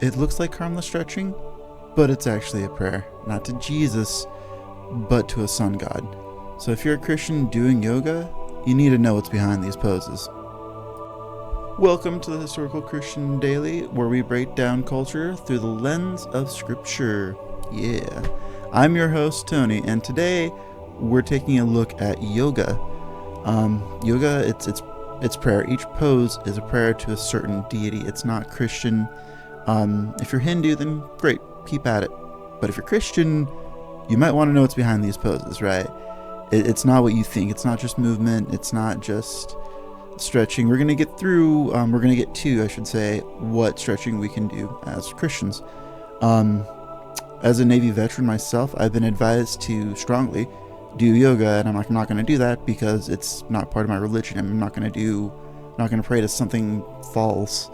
It looks like harmless stretching, but it's actually a prayer, not to Jesus, but to a sun god. So if you're a Christian doing yoga, you need to know what's behind these poses. Welcome to the Historical Christian Daily, where we break down culture through the lens of Scripture. Yeah. I'm your host, Tony, and today we're taking a look at yoga. Yoga, it's prayer. Each pose is a prayer to a certain deity. It's not Christian. If you're Hindu, then great, keep at it. But if you're Christian, you might want to know what's behind these poses, right? It's not what you think. It's not just movement. It's not just stretching. We're going to get to, I should say, what stretching we can do as Christians. As a Navy veteran myself, I've been advised to strongly do yoga, and I'm not going to do that because it's not part of my religion. I'm not going to pray to something false.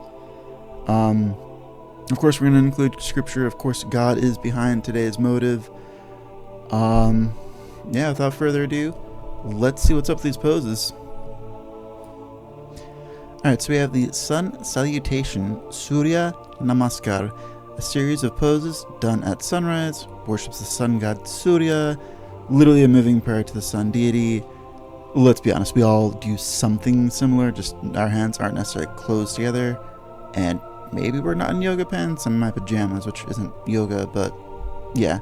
Of course, we're going to include scripture. Of course, God is behind today's motive. Without further ado, let's see what's up with these poses. Alright, so we have the Sun Salutation, Surya Namaskar, a series of poses done at sunrise, worships the sun god Surya, literally a moving prayer to the sun deity. Let's be honest, we all do something similar, just our hands aren't necessarily closed together, and maybe we're not in yoga pants. I'm in my pajamas, which isn't yoga, but yeah.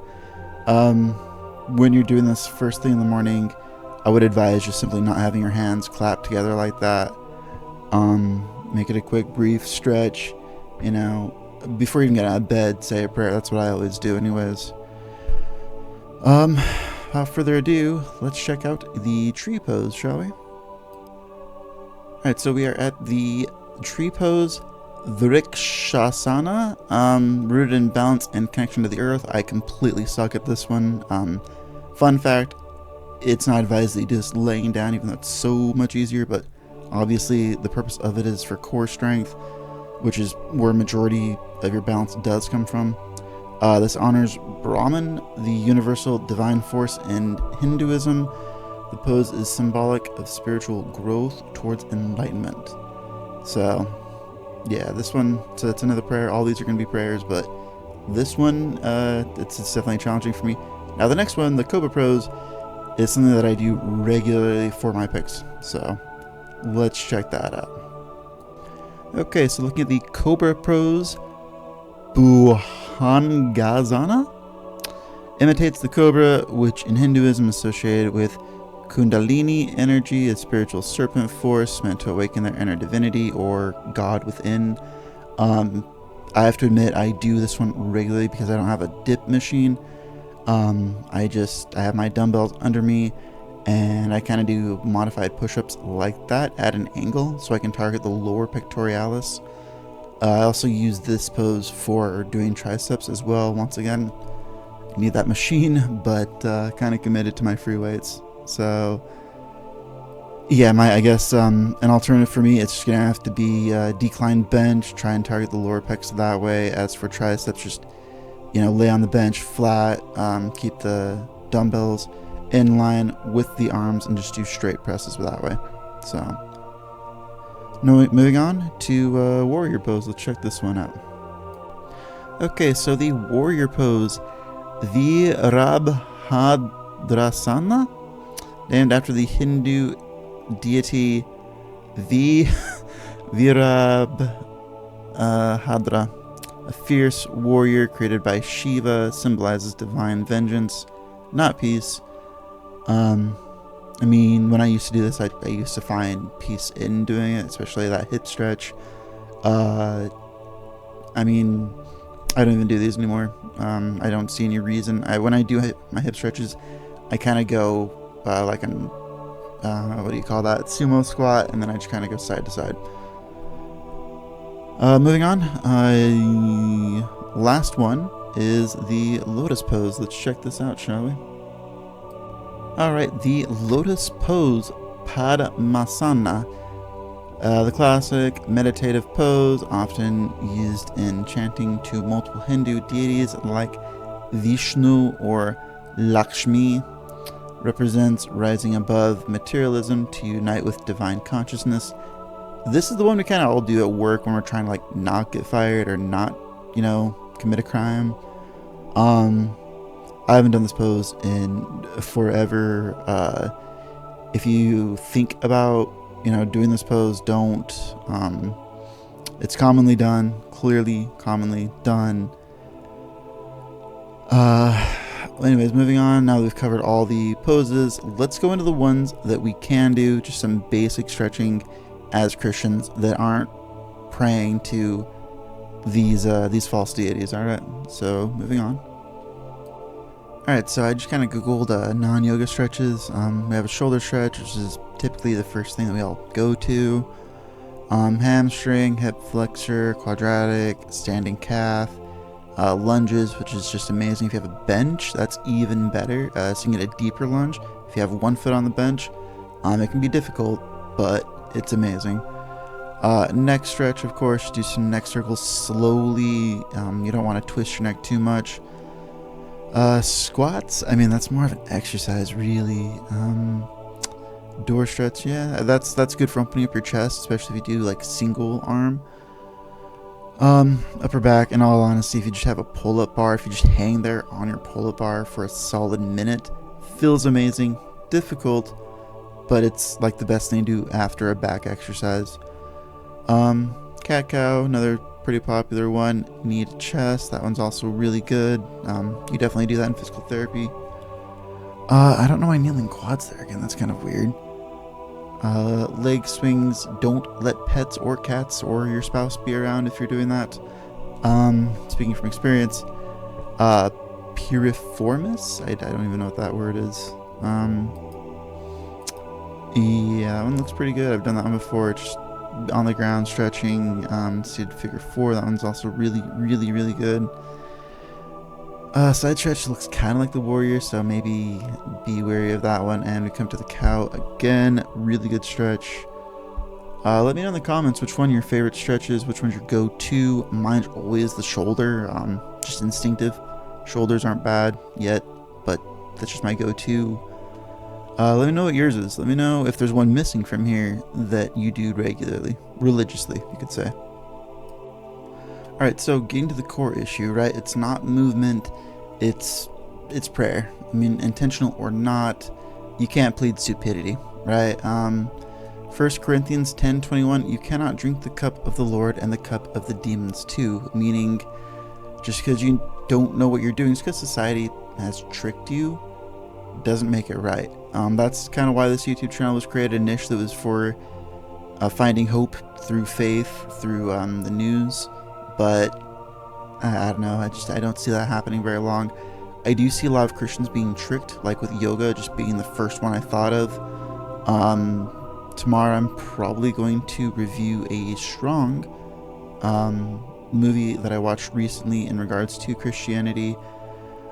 When you're doing this first thing in the morning, I would advise just simply not having your hands clapped together like that. Make it a quick, brief stretch, before you even get out of bed, say a prayer. That's what I always do anyways. Without further ado, let's check out the tree pose, shall we? Alright, so we are at the tree pose, Vrikshasana, rooted in balance and connection to the earth. I completely suck at this one. Fun fact, it's not advised that you do this laying down, even though it's so much easier, but obviously the purpose of it is for core strength, which is where majority of your balance does come from. This honors Brahman, the universal divine force in Hinduism. The pose is symbolic of spiritual growth towards enlightenment. So yeah, this one, so that's another prayer. All these are going to be prayers, but this one, it's definitely challenging for me. Now the next one, the Cobra pose, is something that I do regularly for my pics. So let's check that out. Okay, so looking at the Cobra pose, Bhujangasana imitates the cobra, which in Hinduism is associated with Kundalini energy, a spiritual serpent force meant to awaken their inner divinity or God within. I have to admit, I do this one regularly because I don't have a dip machine. I have my dumbbells under me, and I kind of do modified push-ups like that at an angle so I can target the lower pectoralis. I also use this pose for doing triceps as well. Once again, I need that machine, but kind of committed to my free weights. So yeah, I guess an alternative for me, it's just gonna have to be decline bench, try and target the lower pecs that way. As for triceps, just lay on the bench flat, keep the dumbbells in line with the arms, and just do straight presses that way. So moving on to warrior pose. Let's check this one out. Okay, so the warrior pose, Virabhadrasana, named after the Hindu deity Virabhadra, a fierce warrior created by Shiva, symbolizes divine vengeance, not peace. When I used to do this, I used to find peace in doing it, especially that hip stretch. I don't even do these anymore. I don't see any reason. When I do my hip stretches, I kind of go like an sumo squat, and then I just kind of go side to side. Moving on, last one is the lotus pose. Let's check this out, shall we? Alright, the lotus pose, Padmasana, the classic meditative pose often used in chanting to multiple Hindu deities like Vishnu or Lakshmi, represents rising above materialism to unite with divine consciousness. This is the one we kind of all do at work when we're trying to not get fired or not commit a crime. I haven't done this pose in forever. If you think about, doing this pose, don't. It's commonly done, clearly commonly done. Anyways, moving on. Now that we've covered all the poses, let's go into the ones that we can do, just some basic stretching as Christians that aren't praying to these false deities. All right, so moving on. All right, so I just kind of googled non-yoga stretches. We have a shoulder stretch, which is typically the first thing that we all go to. Hamstring, hip flexor, quadratic, standing calf, lunges, which is just amazing. If you have a bench, that's even better. So you can get a deeper lunge. If you have one foot on the bench, it can be difficult, but it's amazing. Neck stretch, of course, do some neck circles slowly. You don't want to twist your neck too much. Squats, I mean, that's more of an exercise, really. Door stretch, yeah, that's good for opening up your chest, especially if you do like single arm. Upper back, in all honesty, if you just have a pull-up bar, if you just hang there on your pull-up bar for a solid minute, feels amazing. Difficult, but it's like the best thing to do after a back exercise. Cat cow, another pretty popular one. Knee to chest, that one's also really good. You definitely do that in physical therapy. I don't know why kneeling quads there again, that's kind of weird. Leg swings, don't let pets or cats or your spouse be around if you're doing that. Speaking from experience, piriformis, I don't even know what that word is. Yeah, that one looks pretty good. I've done that one before. It's just on the ground stretching, seated figure 4. That one's also really, really, really good. Side stretch looks kind of like the warrior, so maybe be wary of that one. And we come to the cow again, really good stretch. Let me know in the comments which one your favorite stretch is, which one's your go-to. Mine's always the shoulder, just instinctive. Shoulders aren't bad yet, but that's just my go-to. Let me know what yours is. Let me know if there's one missing from here that you do regularly, religiously, you could say. Alright, so getting to the core issue, right? It's not movement, it's prayer. I mean, intentional or not, you can't plead stupidity, right? 1 Corinthians 10:21, you cannot drink the cup of the Lord and the cup of the demons too, meaning just because you don't know what you're doing, just because society has tricked you, doesn't make it right. That's kind of why this YouTube channel was created initially. It was for finding hope through faith, through the news. But I don't know, I don't see that happening very long. I do see a lot of Christians being tricked, like with yoga just being the first one I thought of. Tomorrow I'm probably going to review a strong movie that I watched recently in regards to Christianity.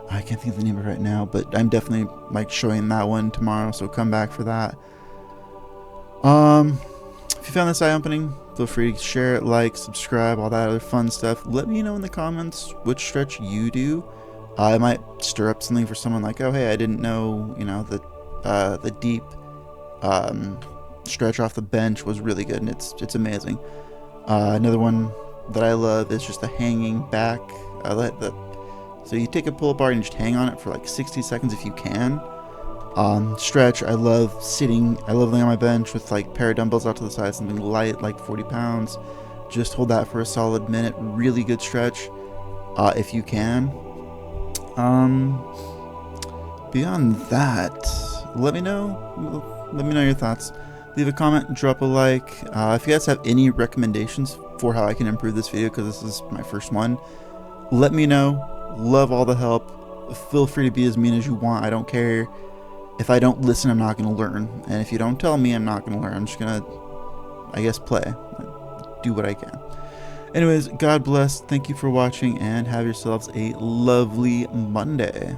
I can't think of the name of it right now, but I'm definitely showing that one tomorrow, so come back for that. If you found this eye-opening, feel free to share it, like, subscribe, all that other fun stuff. Let me know in the comments which stretch you do. I might stir up something for someone like, oh hey, I didn't know, the deep stretch off the bench was really good, and it's amazing. Another one that I love is just the hanging back. So you take a pull-up bar and just hang on it for like 60 seconds if you can. Stretch, I love sitting, I love laying on my bench with like a pair of dumbbells out to the side, something light like 40 pounds. Just hold that for a solid minute. Really good stretch, if you can. Beyond that, let me know your thoughts. Leave a comment, drop a like. If you guys have any recommendations for how I can improve this video, because this is my first one, let me know. Love all the help. Feel free to be as mean as you want. I don't care. If I don't listen, I'm not going to learn. And if you don't tell me, I'm not going to learn. I'm just going to, I guess, play. Do what I can. Anyways, God bless. Thank you for watching, and have yourselves a lovely Monday.